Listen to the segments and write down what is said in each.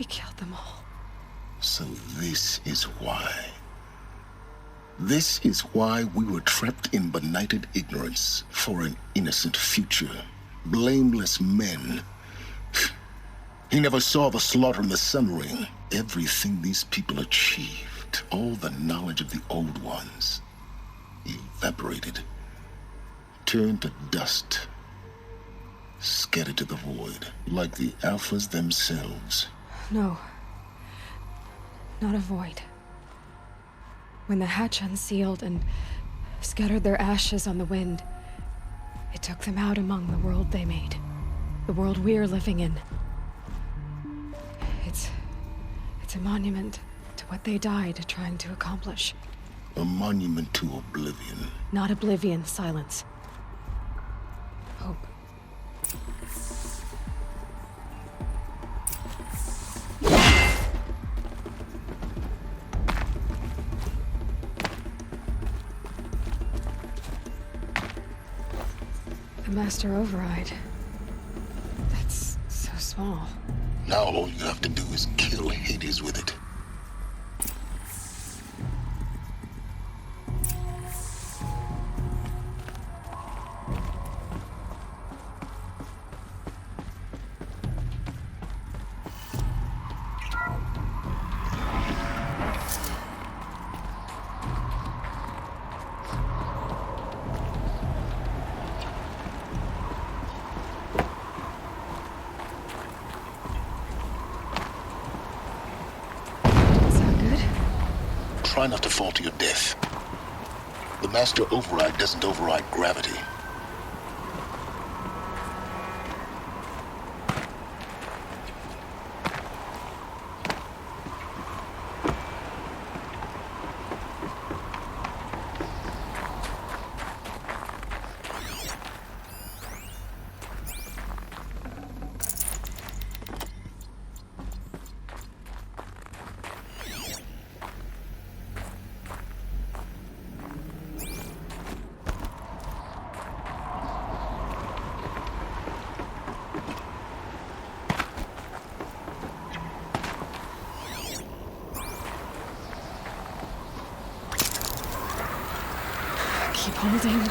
He killed them all. So this is why. This is why we were trapped in benighted ignorance for an innocent future. Blameless men. He never saw the slaughter in the Sun Ring. Everything these people achieved, all the knowledge of the old ones, evaporated, turned to dust, scattered to the void, like the Alphas themselves. No. Not a void. When the hatch unsealed and scattered their ashes on the wind, it took them out among the world they made. The world we're living in. It's a monument to what they died trying to accomplish. A monument to oblivion. Not oblivion, silence. Hope. The Master Override. That's so small. Now all you have to do is kill Hades with it. Try not to fall to your death. The Master Override doesn't override gravity.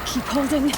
Keep holding.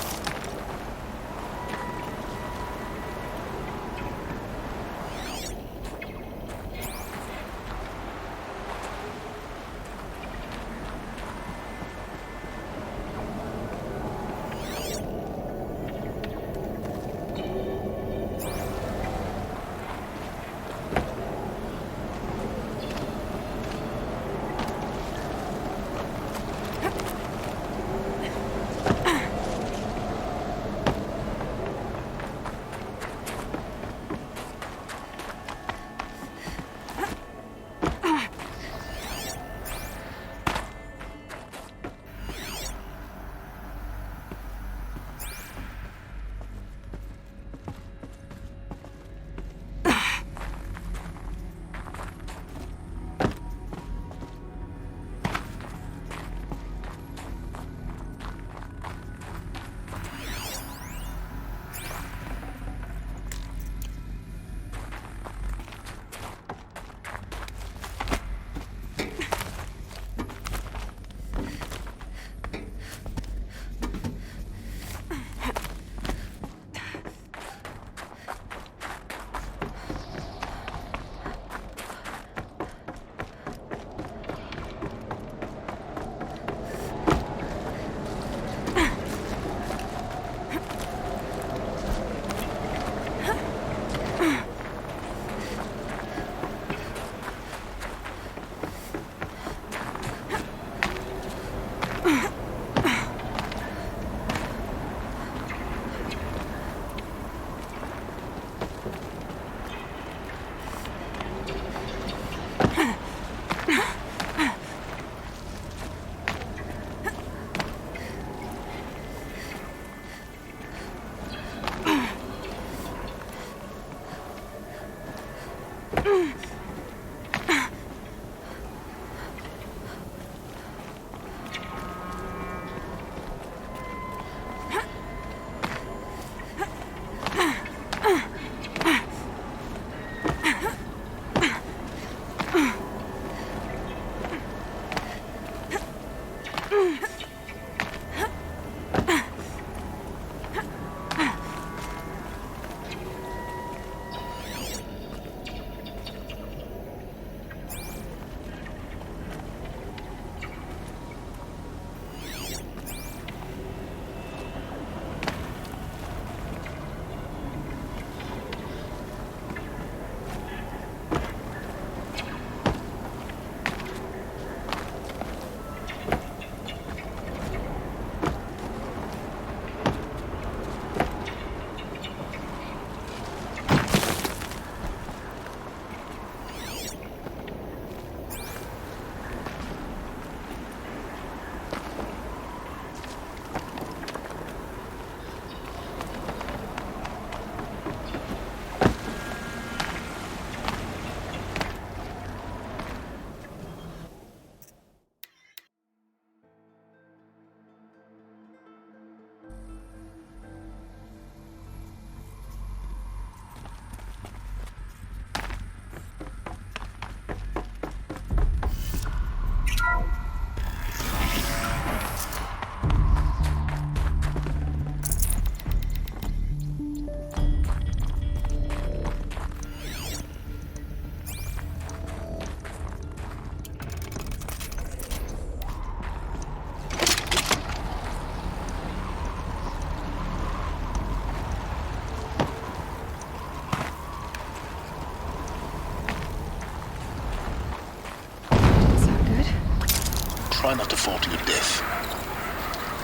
try not to fall to your death.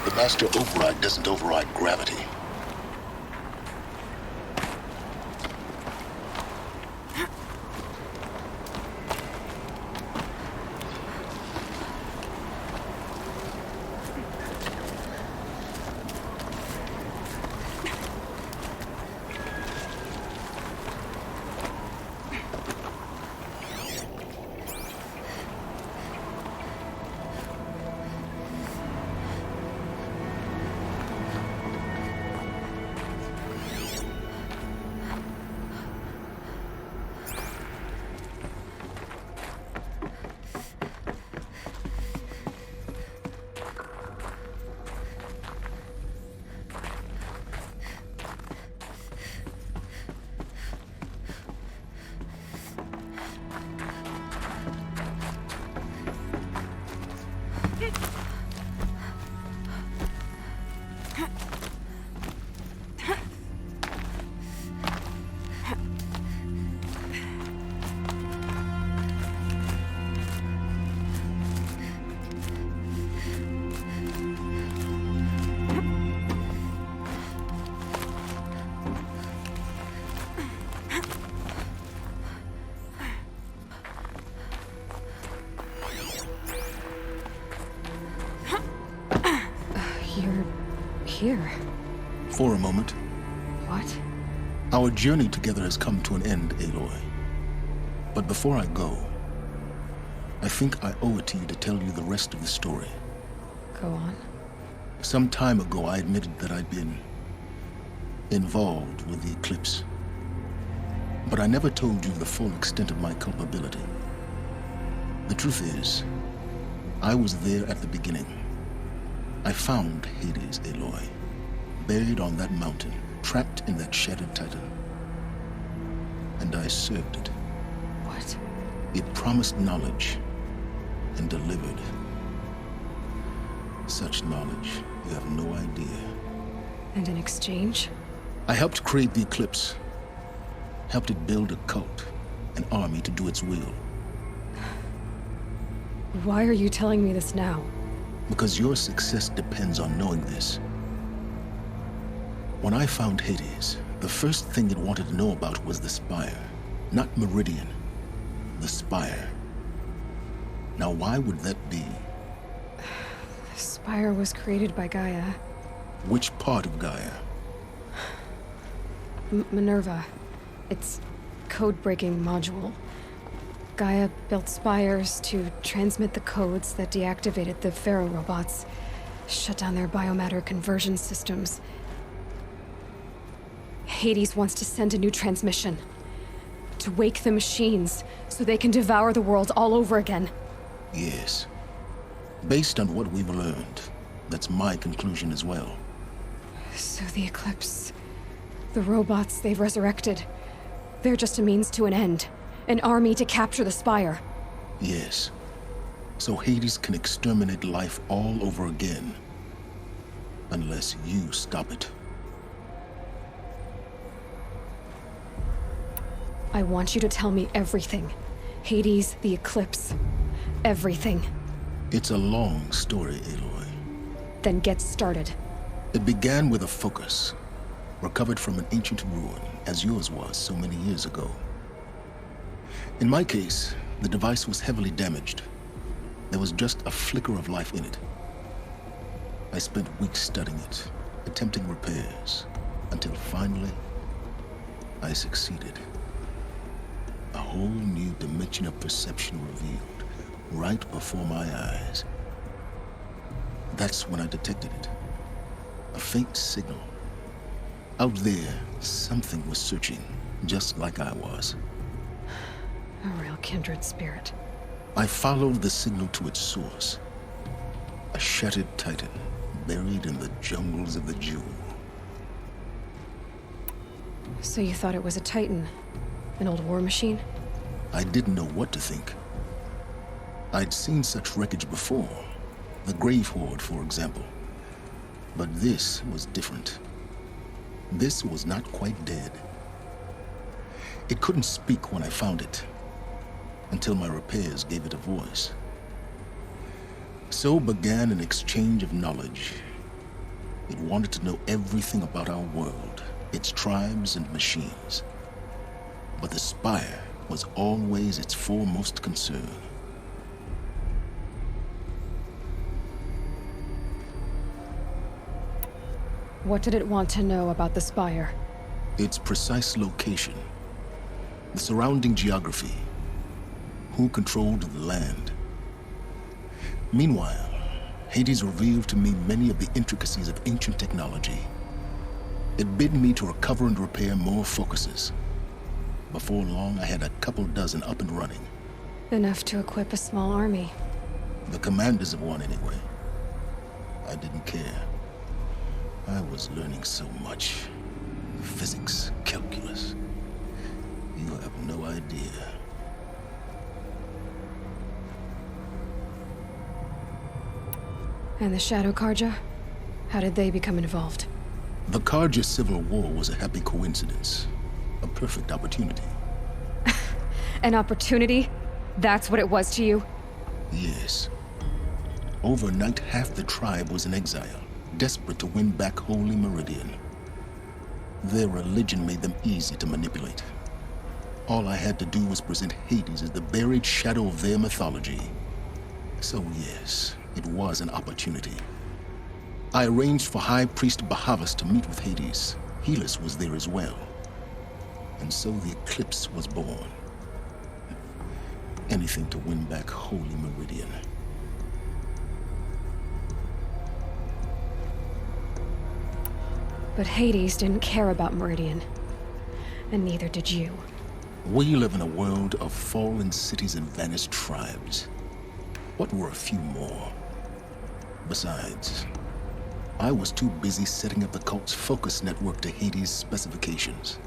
The master override doesn't override gravity. You're here. For a moment. What? Our journey together has come to an end, Aloy. But before I go, I think I owe it to you to tell you the rest of the story. Go on. Some time ago, I admitted that I'd been involved with the eclipse. But I never told you the full extent of my culpability. The truth is, I was there at the beginning. I found Hades, Aloy, buried on that mountain, trapped in that shattered titan. And I served it. What? It promised knowledge and delivered. Such knowledge, you have no idea. And in exchange? I helped create the eclipse. Helped it build a cult, an army to do its will. Why are you telling me this now? Because your success depends on knowing this. When I found Hades, the first thing it wanted to know about was the Spire. Not Meridian. The Spire. Now why would that be? The Spire was created by Gaia. Which part of Gaia? Minerva. Its code-breaking module. Gaia built spires to transmit the codes that deactivated the Pharaoh robots, shut down their biomatter conversion systems. Hades wants to send a new transmission. To wake the machines, so they can devour the world all over again. Yes. Based on what we've learned, that's my conclusion as well. So the Eclipse, the robots they've resurrected, they're just a means to an end. An army to capture the Spire. Yes. So Hades can exterminate life all over again. Unless you stop it. I want you to tell me everything. Hades, the Eclipse, everything. It's a long story, Aloy. Then get started. It began with a focus, recovered from an ancient ruin, as yours was so many years ago. In my case, the device was heavily damaged. There was just a flicker of life in it. I spent weeks studying it, attempting repairs, until finally, I succeeded. A whole new dimension of perception revealed, right before my eyes. That's when I detected it. A faint signal. Out there, something was searching, just like I was. A real kindred spirit. I followed the signal to its source. A shattered titan, buried in the jungles of the Jewel. So you thought it was a Titan? An old war machine? I didn't know what to think. I'd seen such wreckage before. The Grave Horde, for example. But this was different. This was not quite dead. It couldn't speak when I found it, until my repairs gave it a voice. So began an exchange of knowledge. It wanted to know everything about our world, its tribes and machines. But the Spire was always its foremost concern. What did it want to know about the Spire? Its precise location, the surrounding geography, who controlled the land. Meanwhile, Hades revealed to me many of the intricacies of ancient technology. It bid me to recover and repair more focuses. Before long, I had a couple dozen up and running. Enough to equip a small army. The commanders of one, anyway. I didn't care. I was learning so much. Physics, calculus. You have no idea. And the Shadow Karja? How did they become involved? The Karja Civil War was a happy coincidence. A perfect opportunity. An opportunity? That's what it was to you? Yes. Overnight, half the tribe was in exile, desperate to win back Holy Meridian. Their religion made them easy to manipulate. All I had to do was present Hades as the buried shadow of their mythology. So yes, it was an opportunity. I arranged for High Priest Bahavas to meet with Hades. Helis was there as well. And so the eclipse was born. Anything to win back Holy Meridian. But Hades didn't care about Meridian. And neither did you. We live in a world of fallen cities and vanished tribes. What were a few more? Besides, I was too busy setting up the cult's focus network to Hades' specifications.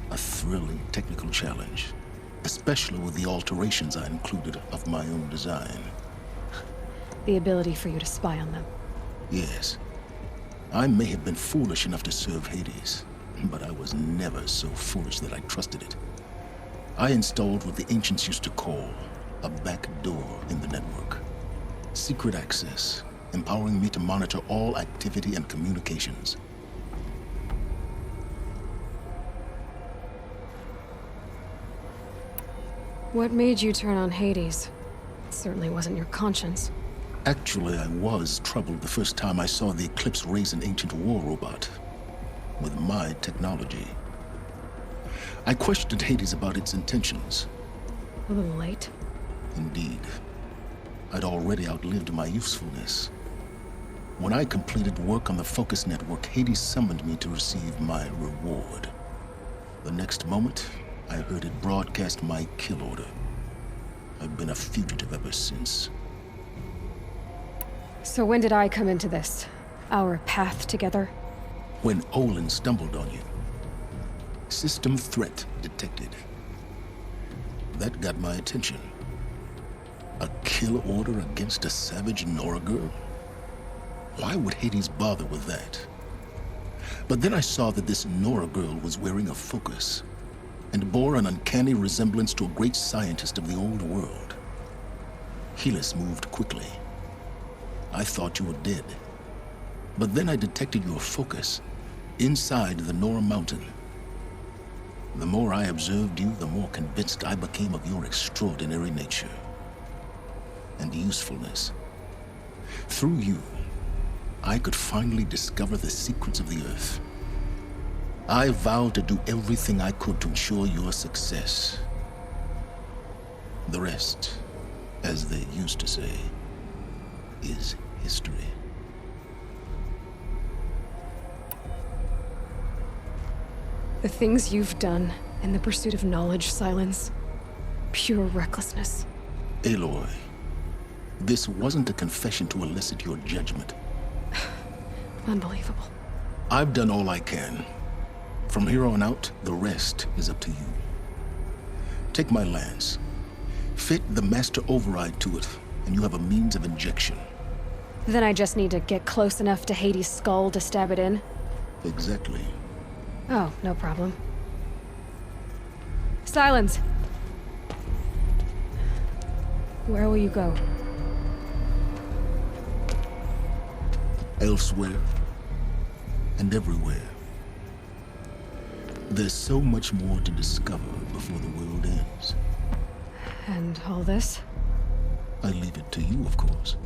A thrilling technical challenge, especially with the alterations I included of my own design. The ability for you to spy on them. Yes. I may have been foolish enough to serve Hades, but I was never so foolish that I trusted it. I installed what the ancients used to call a back door in the network. Secret access, empowering me to monitor all activity and communications. What made you turn on Hades? It certainly wasn't your conscience. Actually, I was troubled the first time I saw the Eclipse raise an ancient war robot. With my technology. I questioned Hades about its intentions. A little late. Indeed. I'd already outlived my usefulness. When I completed work on the Focus Network, Hades summoned me to receive my reward. The next moment, I heard it broadcast my kill order. I've been a fugitive ever since. So when did I come into this? Our path together? When Olin stumbled on you. System threat detected. That got my attention. A kill order against a savage Nora girl? Why would Hades bother with that? But then I saw that this Nora girl was wearing a focus, and bore an uncanny resemblance to a great scientist of the old world. Helis moved quickly. I thought you were dead. But then I detected your focus inside the Nora mountain. The more I observed you, the more convinced I became of your extraordinary nature and usefulness. Through you, I could finally discover the secrets of the Earth. I vowed to do everything I could to ensure your success. The rest, as they used to say, is history. The things you've done in the pursuit of knowledge, Silence. Pure recklessness. Aloy, this wasn't a confession to elicit your judgment. Unbelievable. I've done all I can. From here on out, the rest is up to you. Take my lance. Fit the master override to it, and you have a means of injection. Then I just need to get close enough to Hades' skull to stab it in? Exactly. Oh, no problem. Silence! Where will you go? Elsewhere and everywhere. There's so much more to discover before the world ends. And all this? I leave it to you, of course.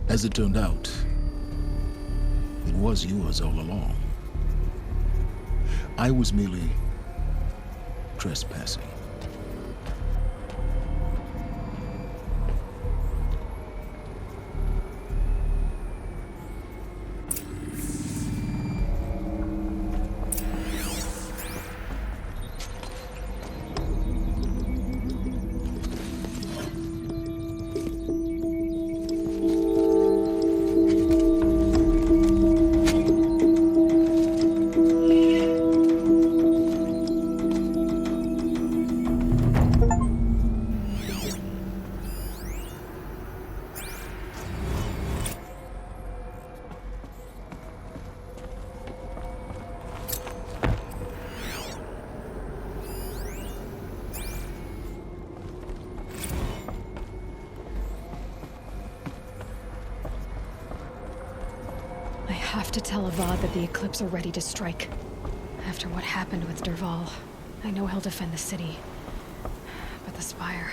As it turned out, it was yours all along. I was merely trespassing. I have to tell Avad that the Eclipse are ready to strike. After what happened with Dervahl, I know he'll defend the city. But the Spire...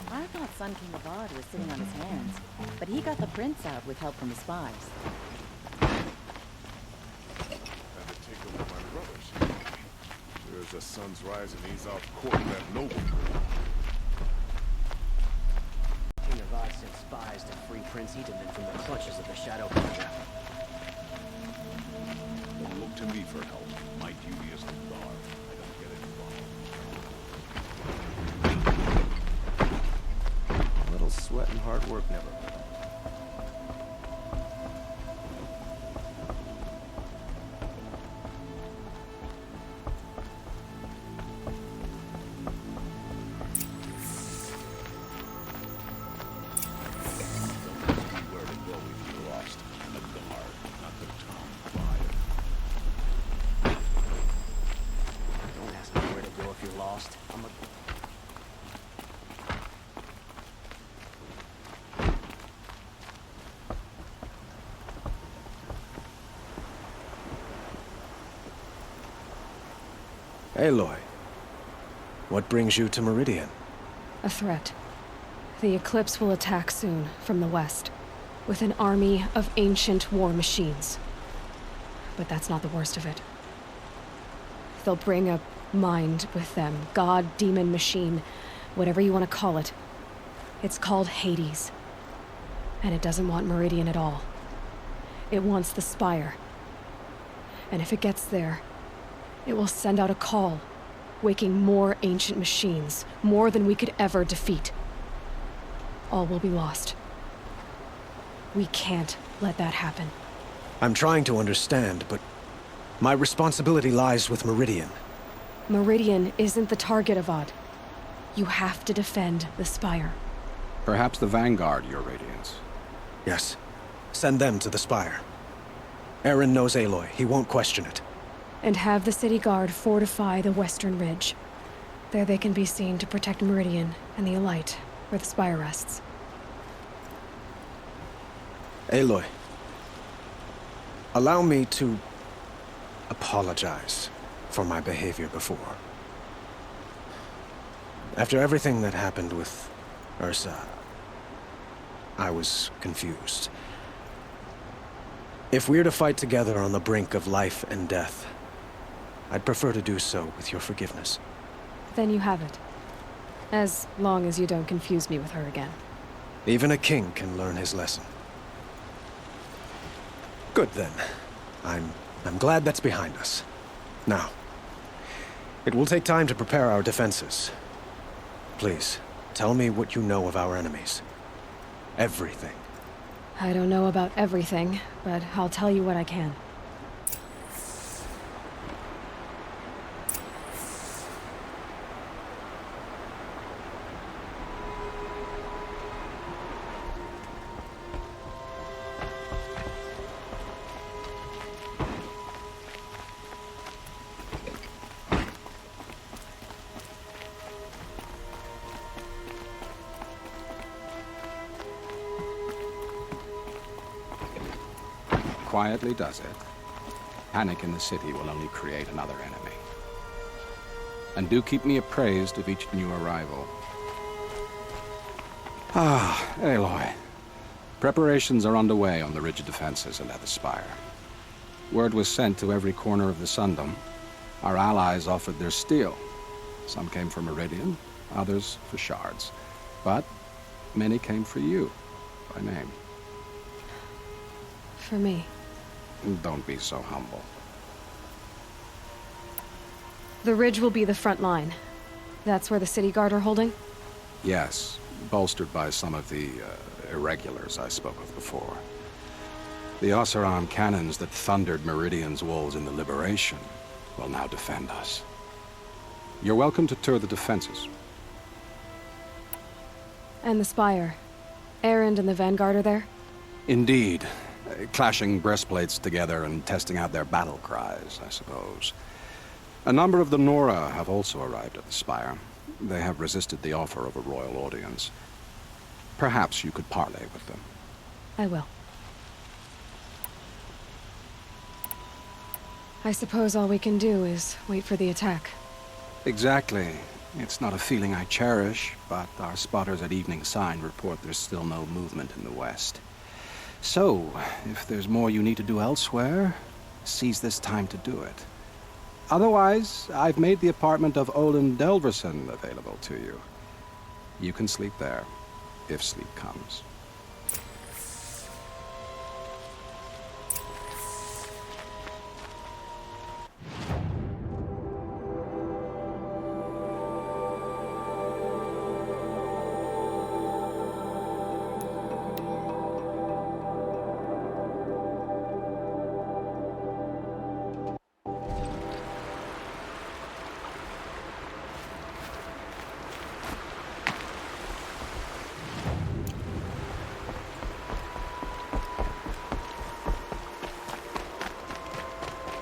I thought Sun King Avad was sitting on his hands, but he got the prince out with help from the spies. Had to take over my brothers. There's the sun's rising, he's out courting that noble. King Avad sent spies to free Prince Itaman from the clutches of the Shadow Hunter. Don't look to me for help. My duty is to guard. I don't get involved. A little sweat and hard work never hurt. Aloy, what brings you to Meridian? A threat. The Eclipse will attack soon, from the west, with an army of ancient war machines. But that's not the worst of it. They'll bring a mind with them, god, demon, machine, whatever you want to call it. It's called Hades. And it doesn't want Meridian at all. It wants the Spire. And if it gets there, it will send out a call, waking more ancient machines, more than we could ever defeat. All will be lost. We can't let that happen. I'm trying to understand, but my responsibility lies with Meridian. Meridian isn't the target, Avad. You have to defend the Spire. Perhaps the Vanguard, Your Radiance. Yes. Send them to the Spire. Eren knows Aloy. He won't question it. And have the city guard fortify the western ridge. There they can be seen to protect Meridian and the Elite, where the Spire rests. Aloy, allow me to apologize for my behavior before. After everything that happened with Ursa, I was confused. If we're to fight together on the brink of life and death, I'd prefer to do so with your forgiveness. Then you have it. As long as you don't confuse me with her again. Even a king can learn his lesson. Good then. I'm glad that's behind us. Now, it will take time to prepare our defenses. Please, tell me what you know of our enemies. Everything. I don't know about everything, but I'll tell you what I can. Quietly does it. Panic in the city will only create another enemy. And do keep me appraised of each new arrival. Ah, Aloy. Preparations are underway on the ridge of defenses and at the Spire. Word was sent to every corner of the Sundom. Our allies offered their steel. Some came for Meridian, others for shards. But many came for you, by name. For me. Don't be so humble. The ridge will be the front line. That's where the city guard are holding? Yes, bolstered by some of the irregulars I spoke of before. The Oseram cannons that thundered Meridian's walls in the Liberation will now defend us. You're welcome to tour the defenses. And the Spire. Erend and the Vanguard are there? Indeed. Clashing breastplates together and testing out their battle cries, I suppose. A number of the Nora have also arrived at the Spire. They have resisted the offer of a royal audience. Perhaps you could parley with them. I will. I suppose all we can do is wait for the attack. Exactly. It's not a feeling I cherish, but our spotters at Evening Sign report there's still no movement in the west. So, if there's more you need to do elsewhere, seize this time to do it. Otherwise, I've made the apartment of Olin Delverson available to you. You can sleep there, if sleep comes.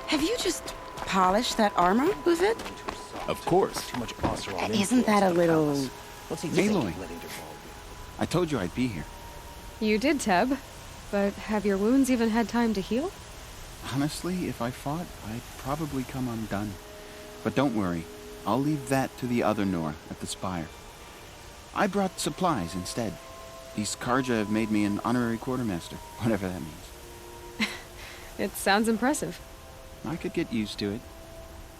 Have you just polished that armor with it? Of course. Isn't that a little... Aloy, I told you I'd be here. You did, Teb. But have your wounds even had time to heal? Honestly, if I fought, I'd probably come undone. But don't worry. I'll leave that to the other Nora at the spire. I brought supplies instead. These Karja have made me an honorary quartermaster, whatever that means. It sounds impressive. I could get used to it.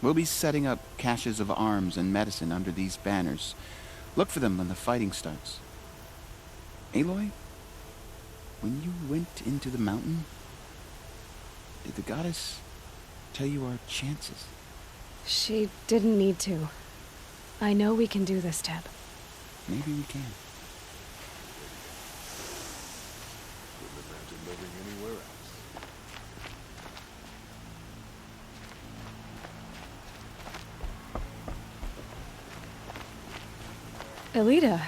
We'll be setting up caches of arms and medicine under these banners. Look for them when the fighting starts. Aloy, when you went into the mountain, did the goddess tell you our chances? She didn't need to. I know we can do this, Teb. Maybe we can. Couldn't imagine living anywhere else. Elita,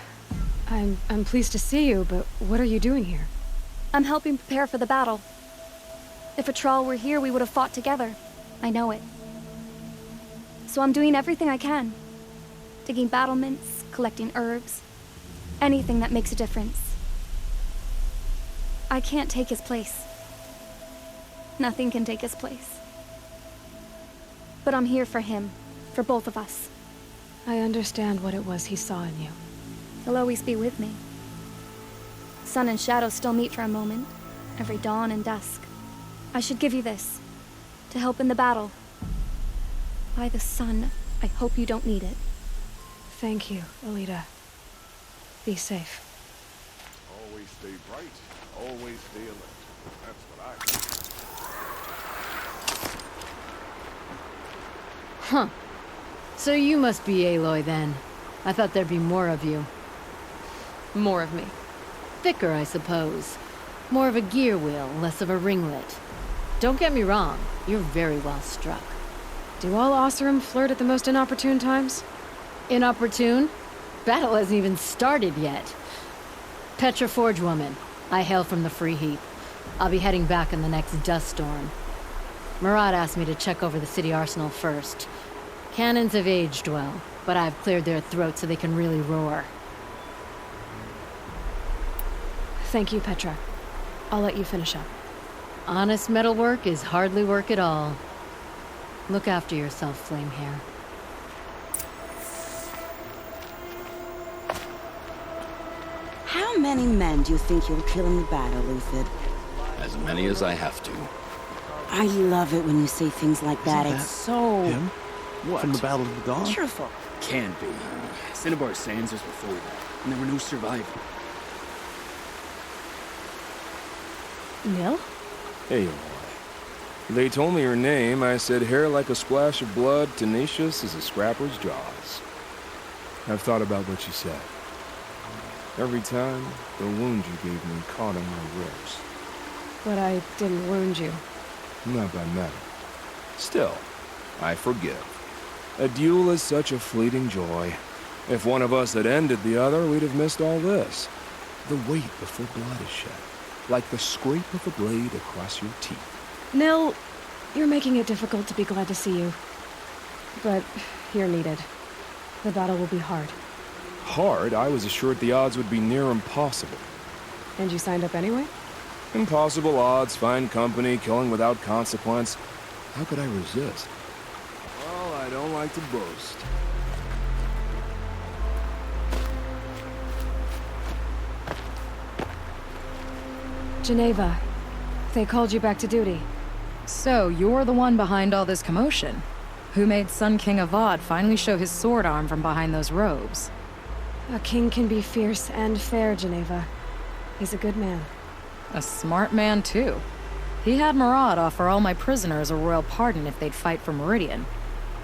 I'm pleased to see you, but what are you doing here? I'm helping prepare for the battle. If a Thrall were here, we would have fought together. I know it. So I'm doing everything I can. Digging battlements, collecting herbs. Anything that makes a difference. I can't take his place. Nothing can take his place. But I'm here for him. For both of us. I understand what it was he saw in you. He'll always be with me. Sun and shadow still meet for a moment. Every dawn and dusk. I should give you this. To help in the battle. By the sun, I hope you don't need it. Thank you, Elita. Be safe. Always stay bright, always stay alert. That's what I think. Huh. So you must be Aloy then. I thought there'd be more of you. More of me. Thicker, I suppose. More of a gear wheel, less of a ringlet. Don't get me wrong, you're very well struck. Do all Oseram flirt at the most inopportune times? Inopportune? Battle hasn't even started yet. Petra Forge woman. I hail from the Free Heap. I'll be heading back in the next dust storm. Murad asked me to check over the city arsenal first. Cannons have aged well, but I've cleared their throats so they can really roar. Thank you, Petra. I'll let you finish up. Honest metalwork is hardly work at all. Look after yourself, Flamehair. How many men do you think you'll kill in the battle, Lucid? As many as I have to. I love it when you say things like that. Isn't It's that so Him? What? From the Battle of the Dawn? cheerful. Can't be. Cinnabar Sands was before that, and there were no survivors. Nil? Aloy. They told me her name. I said hair like a splash of blood, tenacious as a scrapper's jaws. I've thought about what you said. Every time, the wound you gave me caught on my ribs. But I didn't wound you. Not by metal. Still, I forgive. A duel is such a fleeting joy. If one of us had ended the other, we'd have missed all this. The weight before blood is shed. Like the scrape of a blade across your teeth. Nil, you're making it difficult to be glad to see you. But you're needed. The battle will be hard. Hard? I was assured the odds would be near impossible. And you signed up anyway? Impossible odds, fine company, killing without consequence. How could I resist? Well, I don't like to boast. Geneva, they called you back to duty. So, you're the one behind all this commotion? Who made Sun King Avad finally show his sword arm from behind those robes? A king can be fierce and fair, Geneva. He's a good man. A smart man, too. He had Murad offer all my prisoners a royal pardon if they'd fight for Meridian.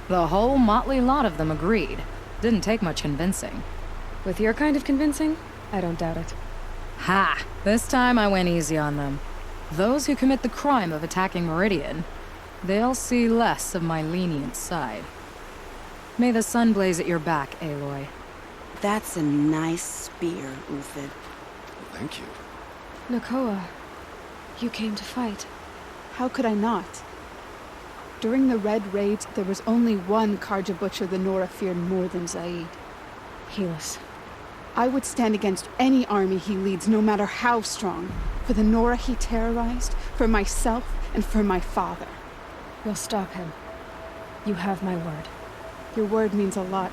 The whole motley lot of them agreed. Didn't take much convincing. With your kind of convincing, I don't doubt it. Ha! This time I went easy on them. Those who commit the crime of attacking Meridian, they'll see less of my lenient side. May the sun blaze at your back, Aloy. That's a nice spear, Uthid. Thank you. Nakoa, you came to fight. How could I not? During the Red Raids, there was only one Karja butcher the Nora feared more than Zaid. Helis. I would stand against any army he leads, no matter how strong. For the Nora he terrorized, for myself, and for my father. We'll stop him. You have my word. Your word means a lot,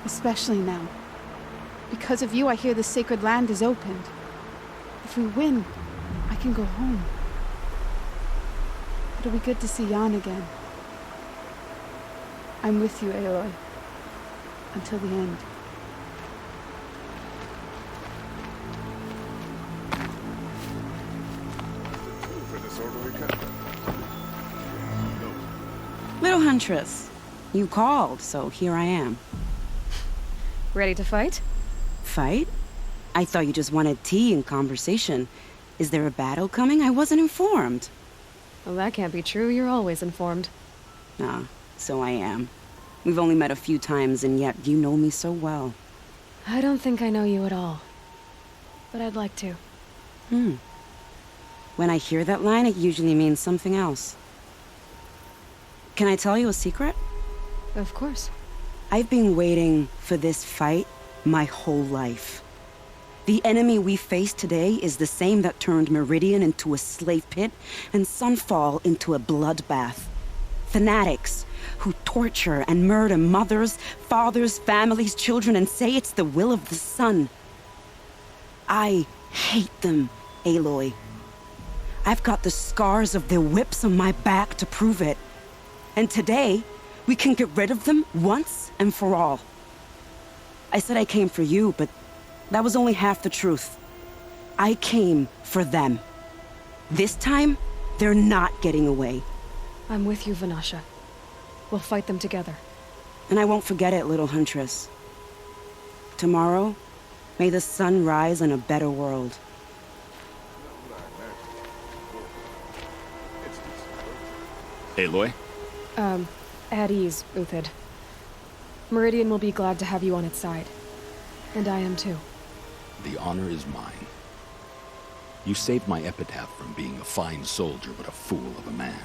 especially now. Because of you, I hear the sacred land is opened. If we win, I can go home. It'll be good to see Jan again. I'm with you, Aloy. Until the end. Little Huntress, you called, so here I am. Ready to fight? Fight? I thought you just wanted tea and conversation. Is there a battle coming? I wasn't informed. Well, that can't be true. You're always informed. Ah, so I am. We've only met a few times, and yet you know me so well. I don't think I know you at all. But I'd like to. When I hear that line, it usually means something else. Can I tell you a secret? Of course. I've been waiting for this fight my whole life. The enemy we face today is the same that turned Meridian into a slave pit and Sunfall into a bloodbath. Fanatics who torture and murder mothers, fathers, families, children, and say it's the will of the sun. I hate them, Aloy. I've got the scars of their whips on my back to prove it. And today, we can get rid of them once and for all. I said I came for you, but that was only half the truth. I came for them. This time, they're not getting away. I'm with you, Vanasha. We'll fight them together. And I won't forget it, little Huntress. Tomorrow, may the sun rise in a better world. Aloy? At ease, Uthid. Meridian will be glad to have you on its side. And I am too. The honor is mine. You saved my epitaph from being a fine soldier, but a fool of a man.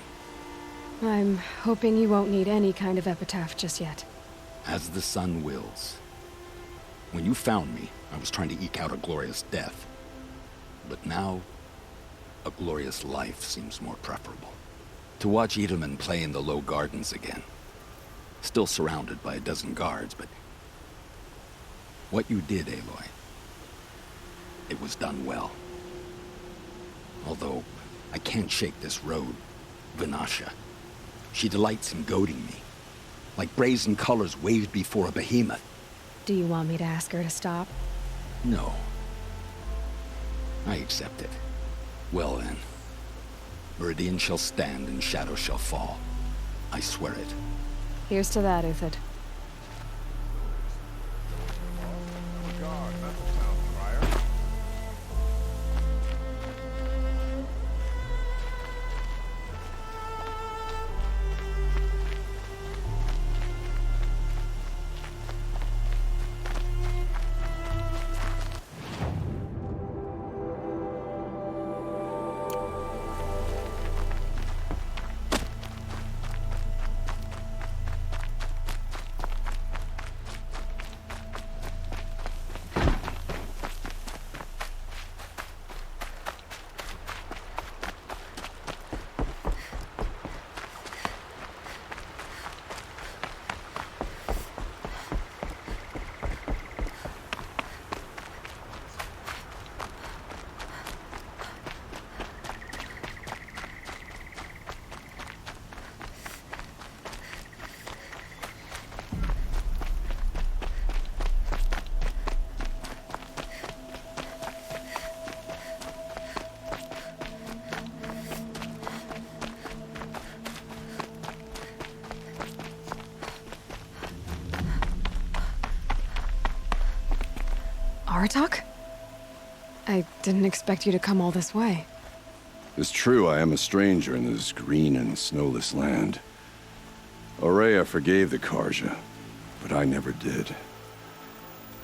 I'm hoping you won't need any kind of epitaph just yet. As the sun wills. When you found me, I was trying to eke out a glorious death. But now, a glorious life seems more preferable. To watch Edelman play in the low gardens again. Still surrounded by a dozen guards, but... what you did, Aloy, it was done well. Although, I can't shake this road, Vanasha. She delights in goading me. Like brazen colors waved before a behemoth. Do you want me to ask her to stop? No. I accept it. Well then. Meridian shall stand and shadow shall fall. I swear it. Here's to that, Uthid. Aratak? I didn't expect you to come all this way. It's true, I am a stranger in this green and snowless land. Aurea forgave the Karja, but I never did.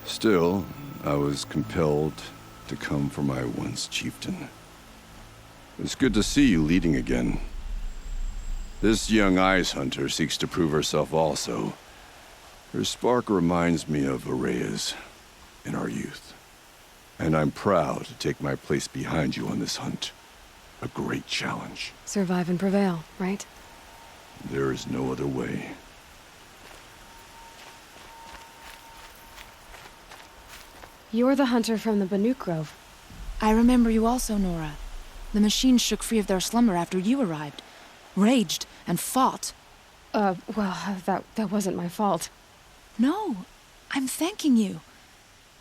Still, I was compelled to come for my once chieftain. It's good to see you leading again. This young ice hunter seeks to prove herself also. Her spark reminds me of Aurea's in our youth. And I'm proud to take my place behind you on this hunt. A great challenge. Survive and prevail, right? There is no other way. You're the hunter from the Banuk Grove. I remember you also, Nora. The machines shook free of their slumber after you arrived. Raged and fought. Well, that wasn't my fault. No, I'm thanking you.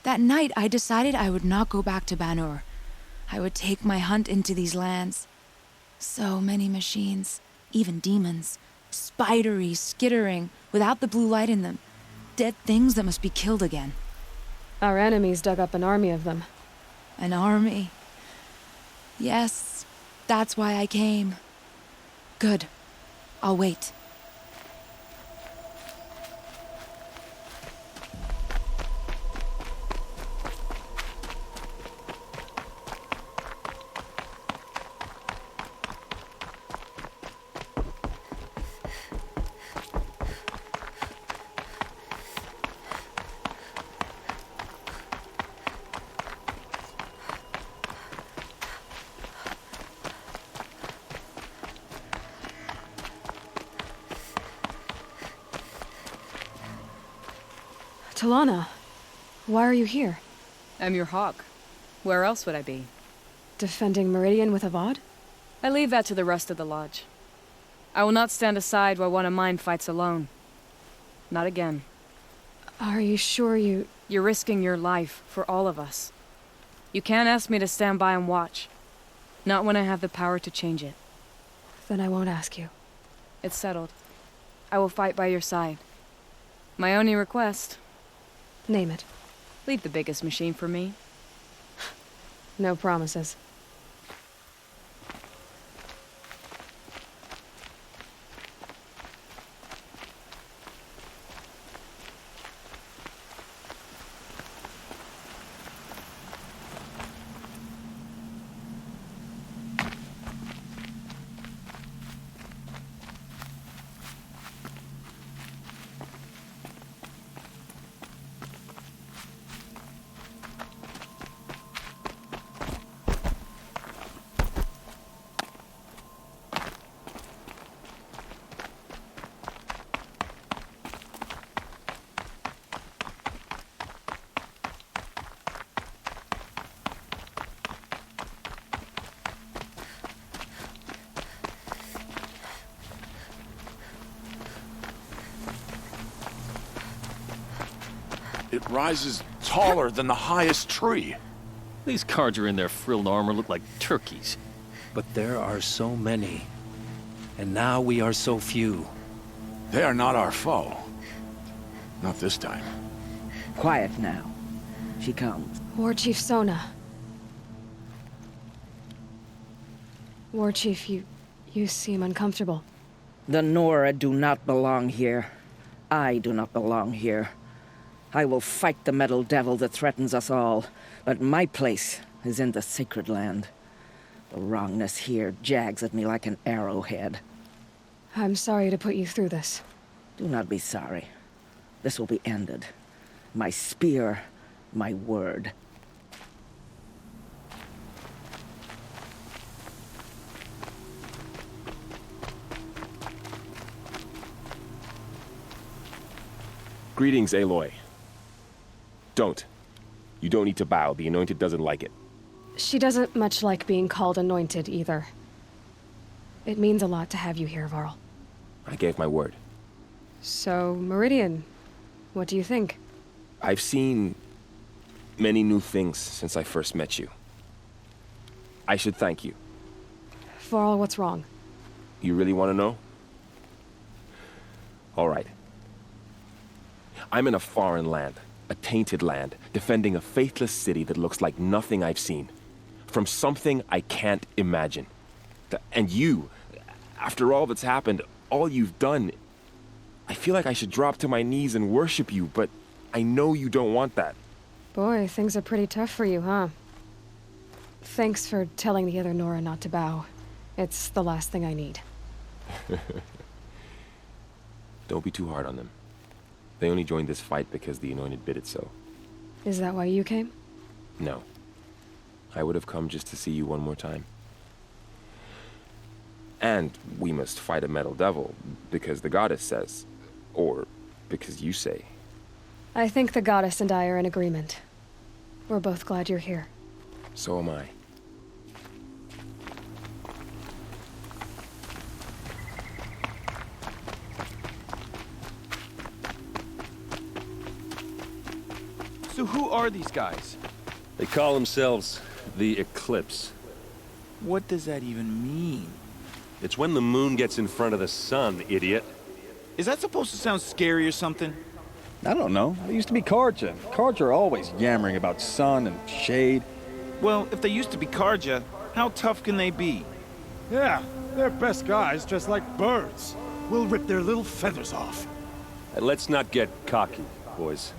That night, I decided I would not go back to Banur. I would take my hunt into these lands. So many machines, even demons. Spidery, skittering, without the blue light in them. Dead things that must be killed again. Our enemies dug up an army of them. An army? Yes, that's why I came. Good. I'll wait. Talana, why are you here? I'm your hawk. Where else would I be? Defending Meridian with Avad? I leave that to the rest of the Lodge. I will not stand aside while one of mine fights alone. Not again. Are you sure you... You're risking your life for all of us. You can't ask me to stand by and watch. Not when I have the power to change it. Then I won't ask you. It's settled. I will fight by your side. My only request... Name it. Leave the biggest machine for me. No promises. It rises taller than the highest tree. These Karja in their frilled armor look like turkeys. But there are so many. And now we are so few. They are not our foe. Not this time. Quiet now. She comes. War Chief Sona. War Chief, you seem uncomfortable. The Nora do not belong here. I do not belong here. I will fight the metal devil that threatens us all, but my place is in the sacred land. The wrongness here jags at me like an arrowhead. I'm sorry to put you through this. Do not be sorry. This will be ended. My spear, my word. Greetings, Aloy. Don't. You don't need to bow. The Anointed doesn't like it. She doesn't much like being called Anointed, either. It means a lot to have you here, Varl. I gave my word. So, Meridian, what do you think? I've seen many new things since I first met you. I should thank you. Varl, what's wrong? You really want to know? All right. I'm in a foreign land. A tainted land, defending a faithless city that looks like nothing I've seen. From something I can't imagine. And you, after all that's happened, all you've done, I feel like I should drop to my knees and worship you, but I know you don't want that. Boy, things are pretty tough for you, huh? Thanks for telling the other Nora not to bow. It's the last thing I need. Don't be too hard on them. They only joined this fight because the Anointed bid it so. Is that why you came? No. I would have come just to see you one more time. And we must fight a metal devil, because the goddess says. Or because you say. I think the goddess and I are in agreement. We're both glad you're here. So am I. So who are these guys? They call themselves the Eclipse. What does that even mean? It's when the moon gets in front of the sun, idiot. Is that supposed to sound scary or something? I don't know. They used to be Karja. Karja are always yammering about sun and shade. Well, if they used to be Karja, how tough can they be? Yeah, they're best guys dressed like birds. We'll rip their little feathers off. Let's not get cocky, boys.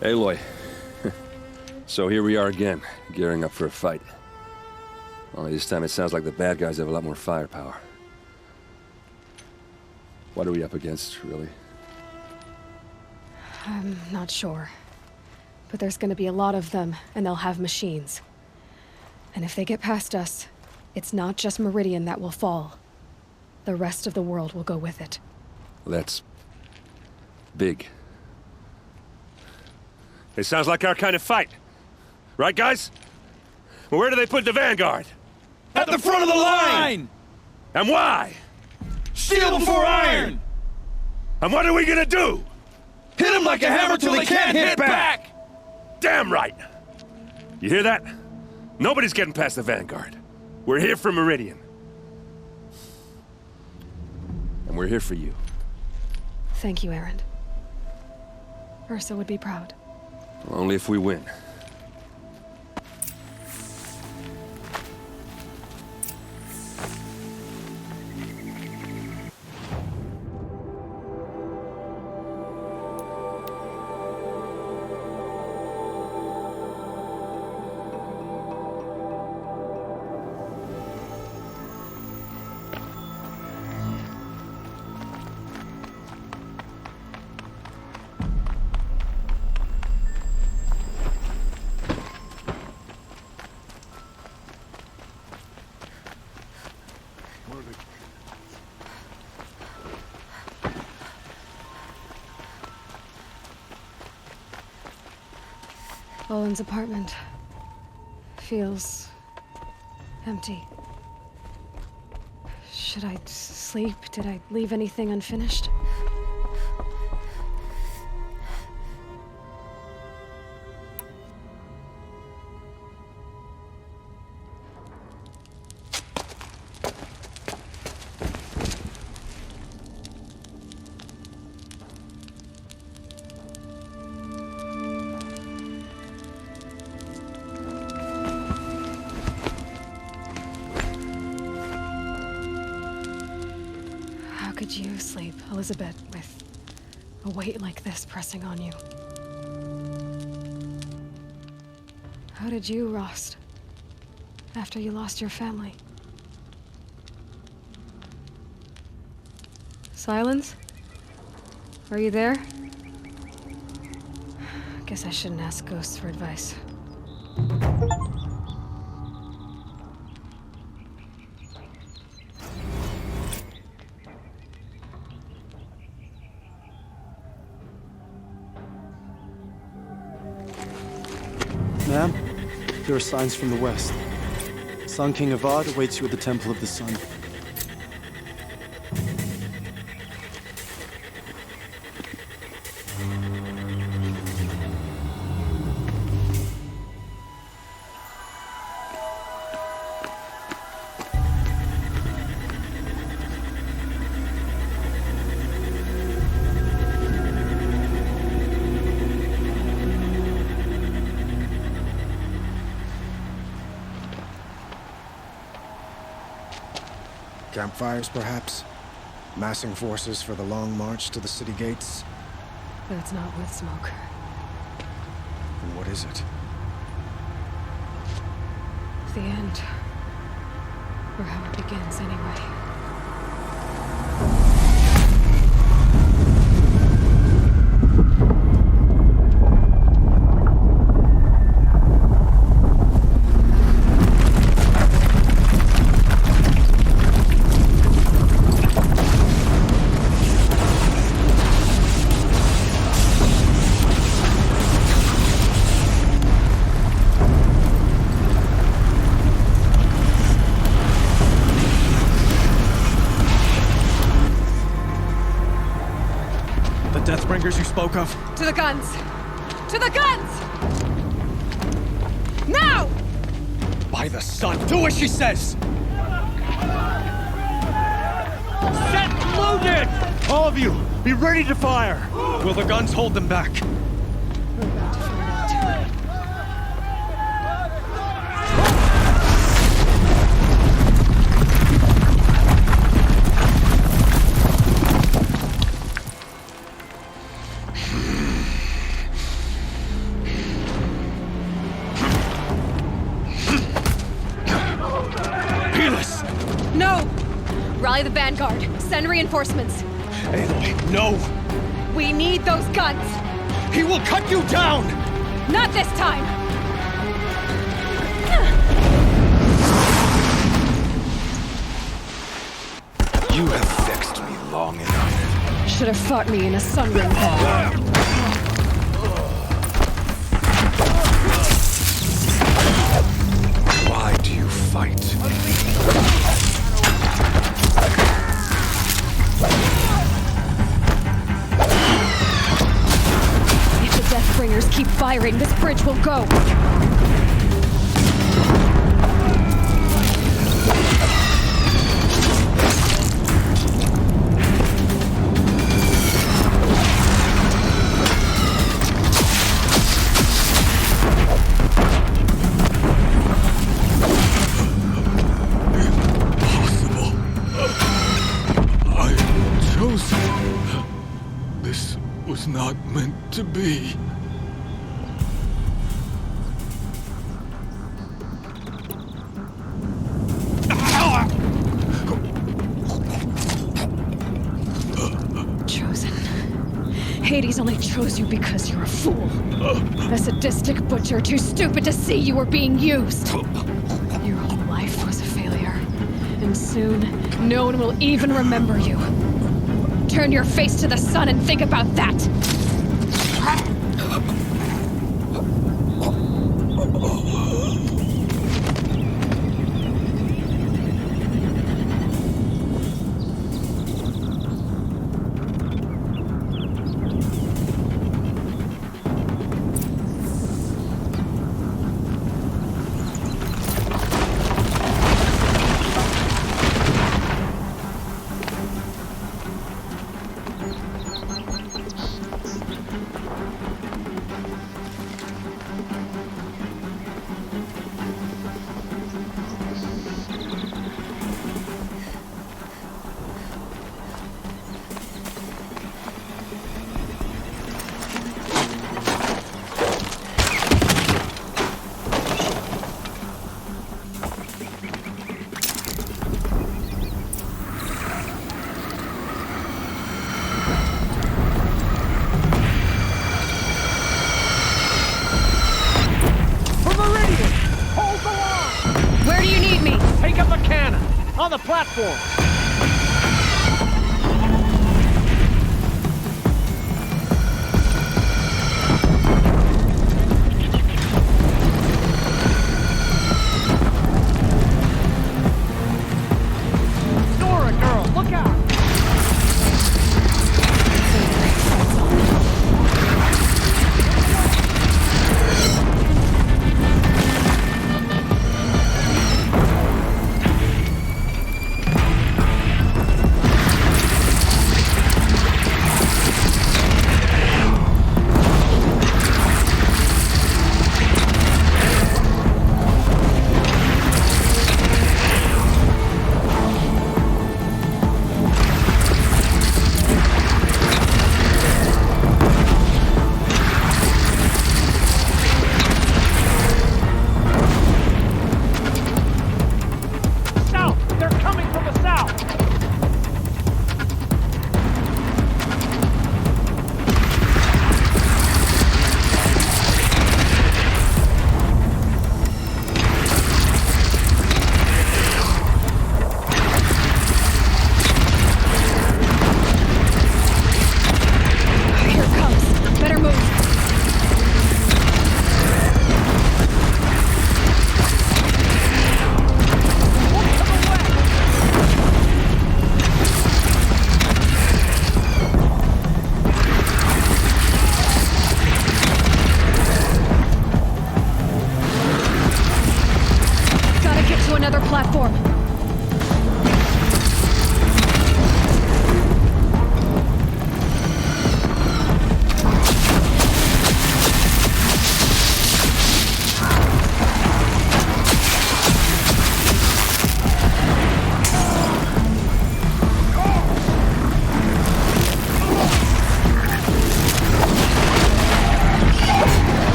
Aloy. So here we are again, gearing up for a fight. Only this time it sounds like the bad guys have a lot more firepower. What are we up against, really? I'm not sure. But there's gonna be a lot of them, and they'll have machines. And if they get past us, it's not just Meridian that will fall. The rest of the world will go with it. That's big. It sounds like our kind of fight. Right, guys? Well, where do they put the Vanguard? At the front of the line! And why? Steel before iron! And what are we gonna do? Hit them like a hammer till they can't hit back! Damn right! You hear that? Nobody's getting past the Vanguard. We're here for Meridian. And we're here for you. Thank you, Erend. Ursa would be proud. Well, only if we win. Owen's apartment feels empty. Should I sleep? Did I leave anything unfinished? How could you sleep, Elizabeth, with a weight like this pressing on you? How did you, Rost, after you lost your family? Silence? Are you there? Guess I shouldn't ask ghosts for advice. Ma'am, there are signs from the west. Sun King Avad awaits you at the Temple of the Sun. Campfires, perhaps? Massing forces for the long march to the city gates? That's not with smoke. And what is it? The end. Or how it begins, anyway. The Deathbringers you spoke of? To the guns! To the guns! Now! By the sun, do as she says! Set loaded! All of you, be ready to fire! Will the guns hold them back? We're about to find out. No! Rally the vanguard. Send reinforcements. Aloy, no! We need those guns! He will cut you down! Not this time! You have vexed me long enough. Should have fought me in a sunring battle. Why do you fight? If the Deathbringers keep firing, this bridge will go. This was not meant to be. Chosen. Hades only chose you because you're a fool. A sadistic butcher too stupid to see you were being used. Your whole life was a failure. And soon, no one will even remember you. Turn your face to the sun and think about that! On the platform! Nora, girl, look out!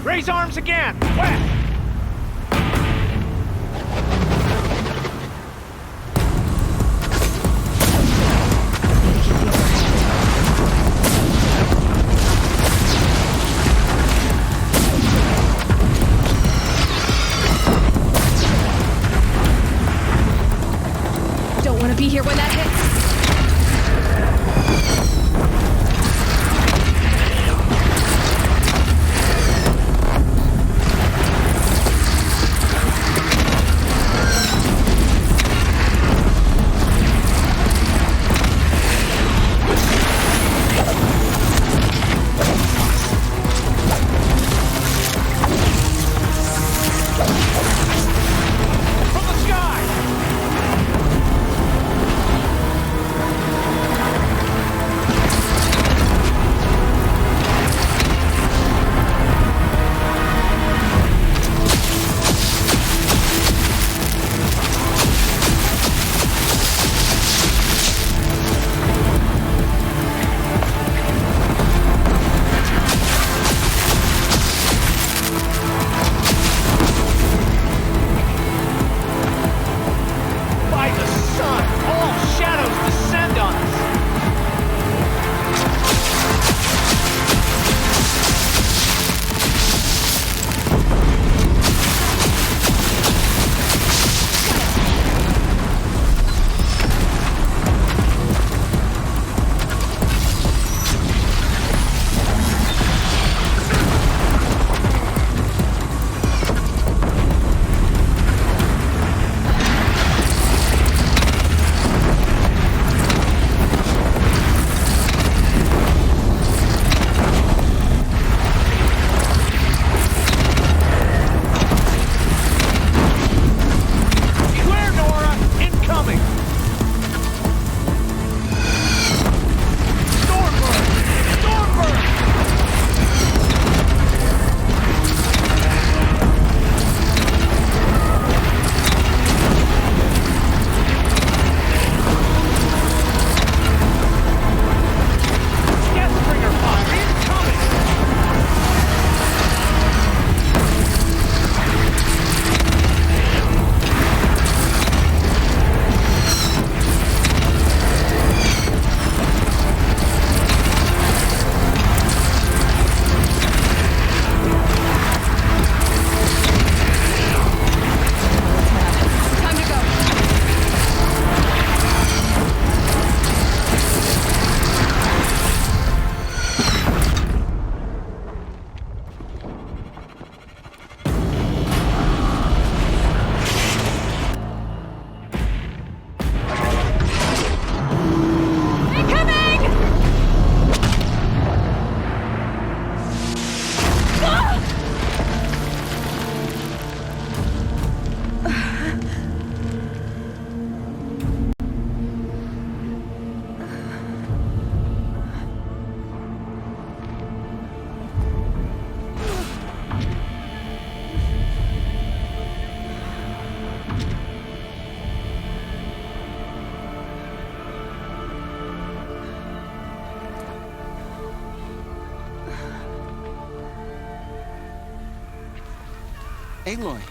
Raise arms again! West! Don't want to be here when that hits. Aloy!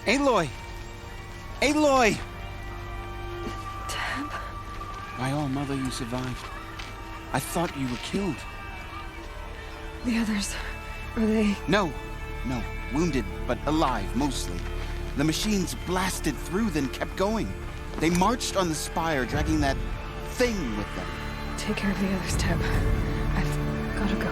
Aloy! Aloy! Dad? By all, Mother, you survived. I thought you were killed. The others, are they... No. Wounded, but alive, mostly. The machines blasted through, then kept going. They marched on the spire, dragging that thing with them. Take care of the others, Teb. I've gotta go.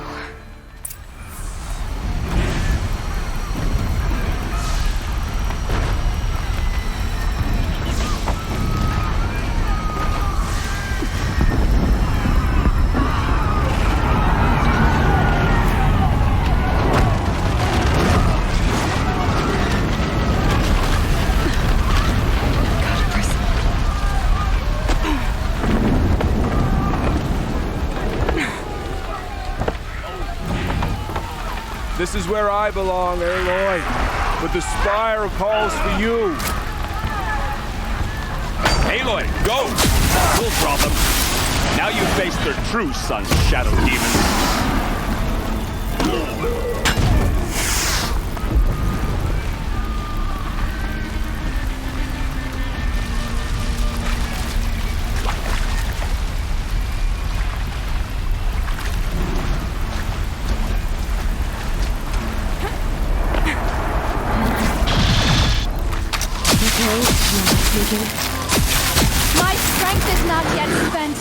This is where I belong, Aloy. But the spire calls for you. Aloy, go! We'll draw them. Now you face their true sun, shadow demon. digging. My strength is not yet spent.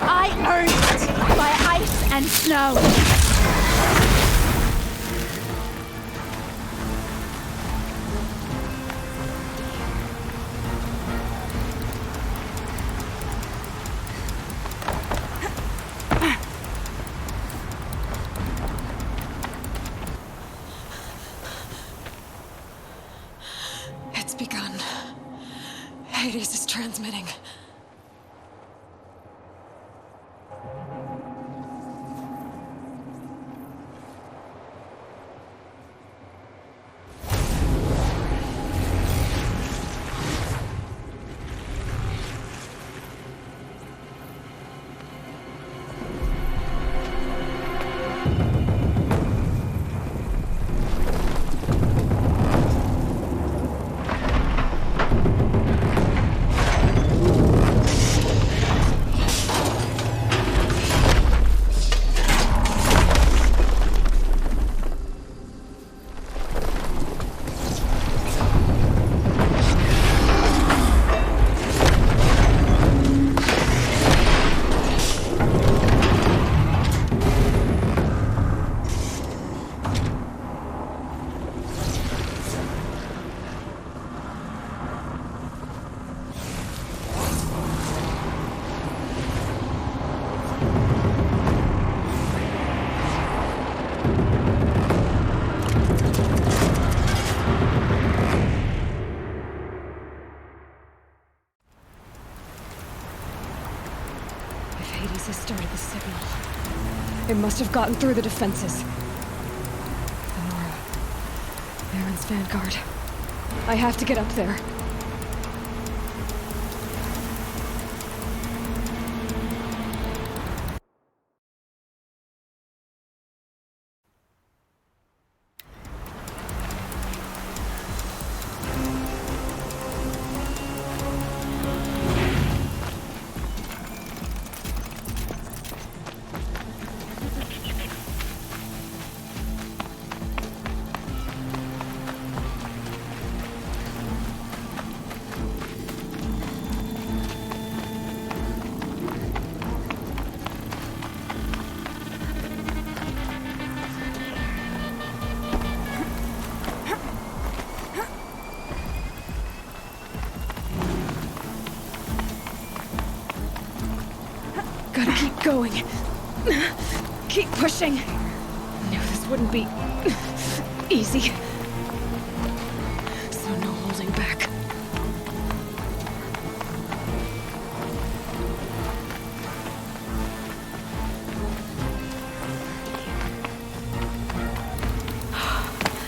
I earned it by ice and snow. It's begun. Hades is transmitting. Hades has started the signal. It must have gotten through the defenses. Lenora. Baron's vanguard. I have to get up there. Gotta keep going. Keep pushing. Knew this wouldn't be easy. So no holding back.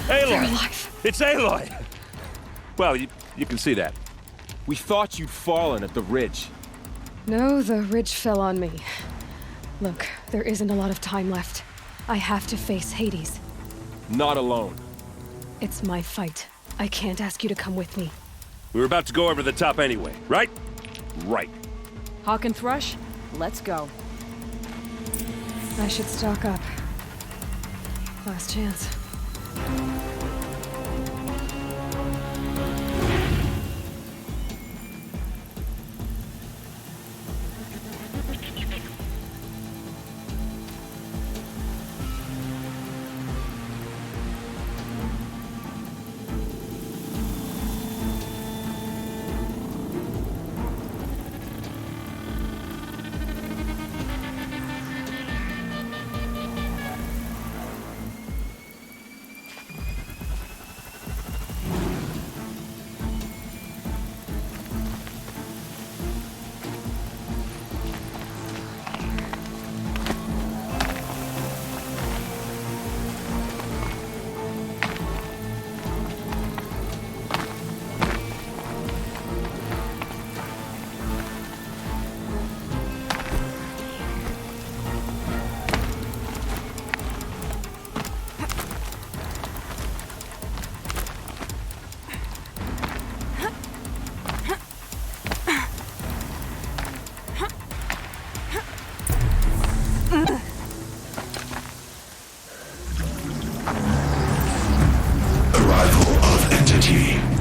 Aloy! They're alive. It's Aloy! Well, you can see that. We thought you'd fallen at the ridge. No, the ridge fell on me. Look, there isn't a lot of time left. I have to face Hades. Not alone. It's my fight. I can't ask you to come with me. We were about to go over the top anyway, right? Right. Hawk and Thrush, let's go. I should stock up. Last chance.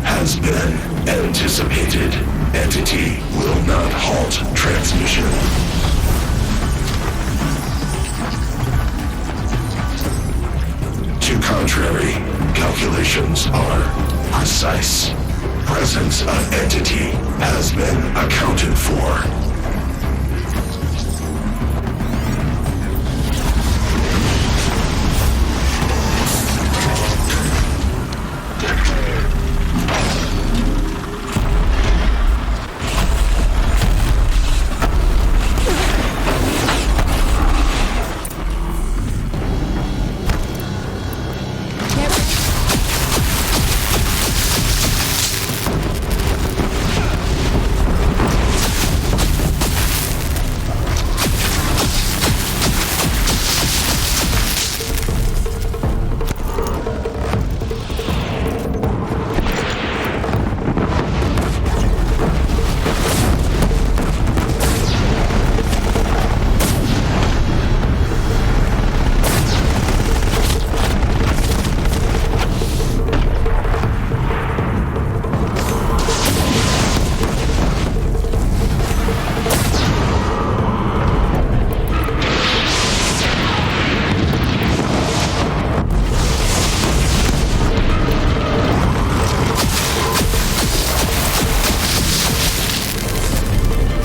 Has been anticipated halt transmission. To contrary, calculations are precise. Presence of entity has been accounted for.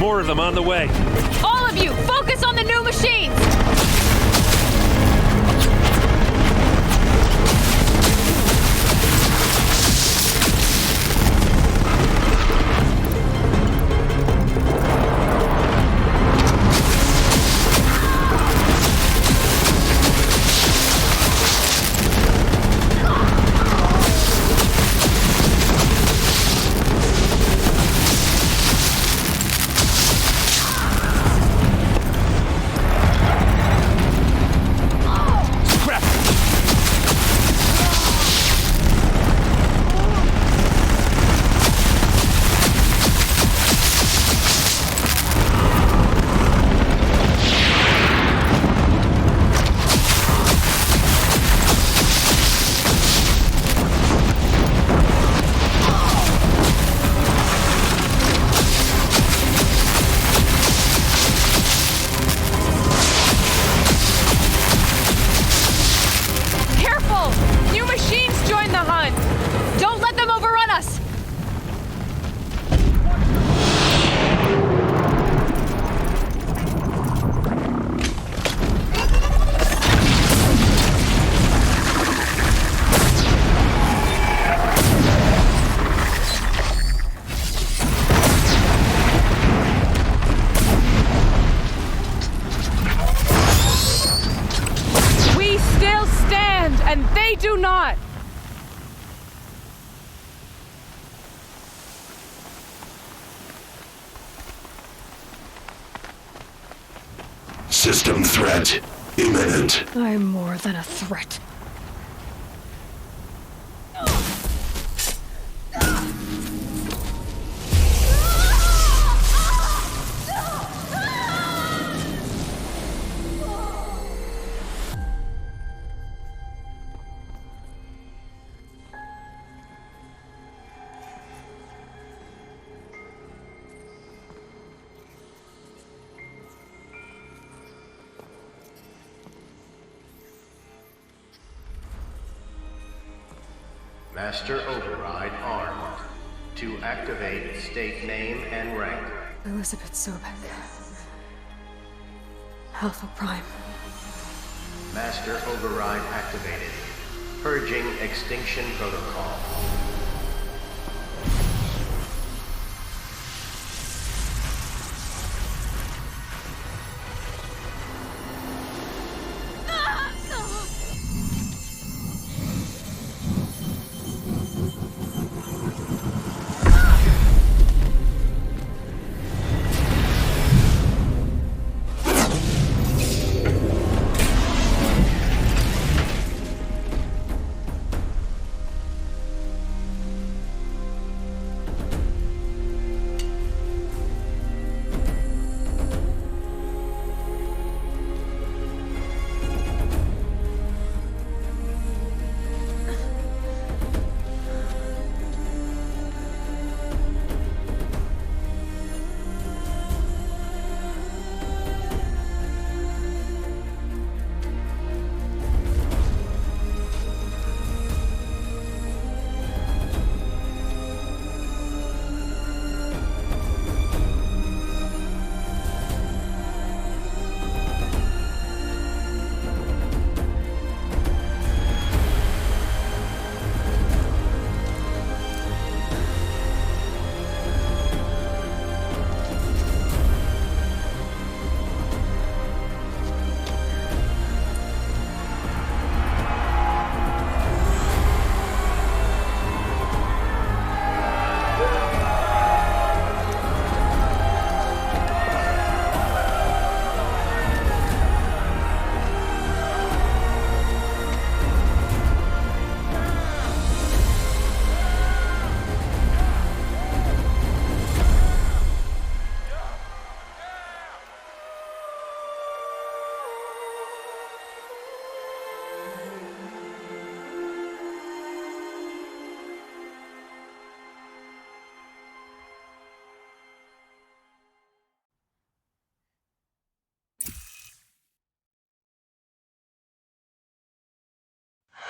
More of them on the way. All of you, focus on the new machines! And they do not! System threat imminent. I'm more than a threat. Master Override armed. To activate, state name and rank. Elizabeth Sobek. Alpha Prime. Master Override activated. Purging extinction protocol.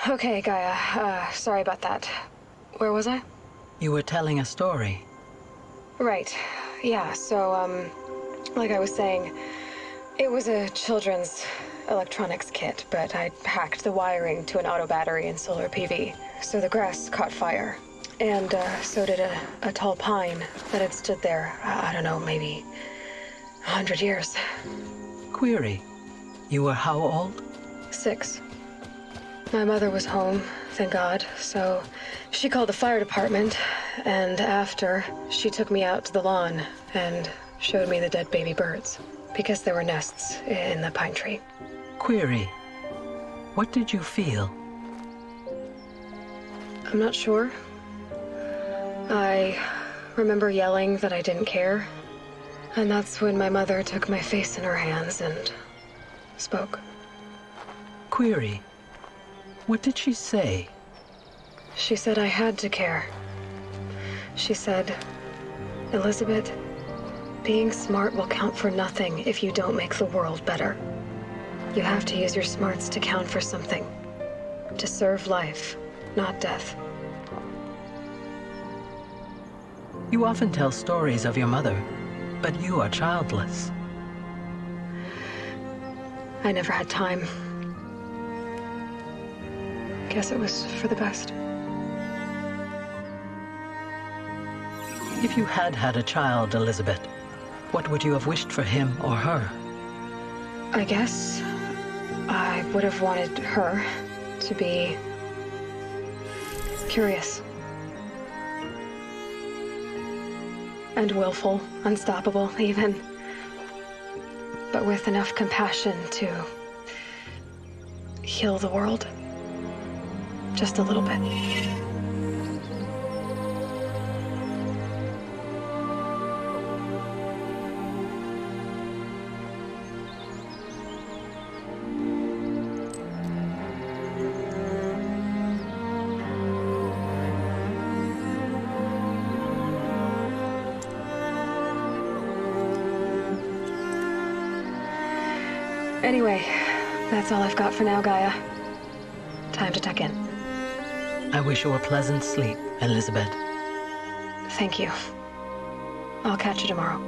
Okay, Gaia. Sorry about that. Where was I? You were telling a story. Right. Yeah, so, like I was saying, it was a children's electronics kit, but I'd hacked the wiring to an auto battery and solar PV. So the grass caught fire. And, so did a tall pine that had stood there, I don't know, maybe 100 years. Query. You were how old? 6. My mother was home, thank God, so she called the fire department, and after, she took me out to the lawn and showed me the dead baby birds, because there were nests in the pine tree. Query. What did you feel? I'm not sure. I remember yelling that I didn't care, and that's when my mother took my face in her hands and spoke. Query. What did she say? She said I had to care. She said, Elizabeth, being smart will count for nothing if you don't make the world better. You have to use your smarts to count for something. To serve life, not death. You often tell stories of your mother, but you are childless. I never had time. Guess it was for the best. If you had had a child, Elizabeth, what would you have wished for him or her? I guess I would have wanted her to be curious. And willful, unstoppable, even. But with enough compassion to heal the world. Just a little bit. Anyway, that's all I've got for now, Gaia. Time to tuck in. I wish you a pleasant sleep, Elizabeth. Thank you. I'll catch you tomorrow.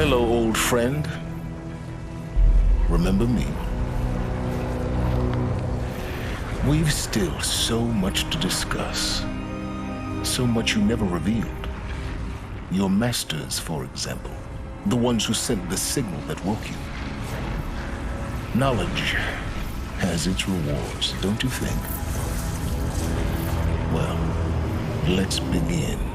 Hello, old friend. Remember me? We've still so much to discuss. So much you never revealed. Your masters, for example. The ones who sent the signal that woke you. Knowledge has its rewards, don't you think? Well, let's begin.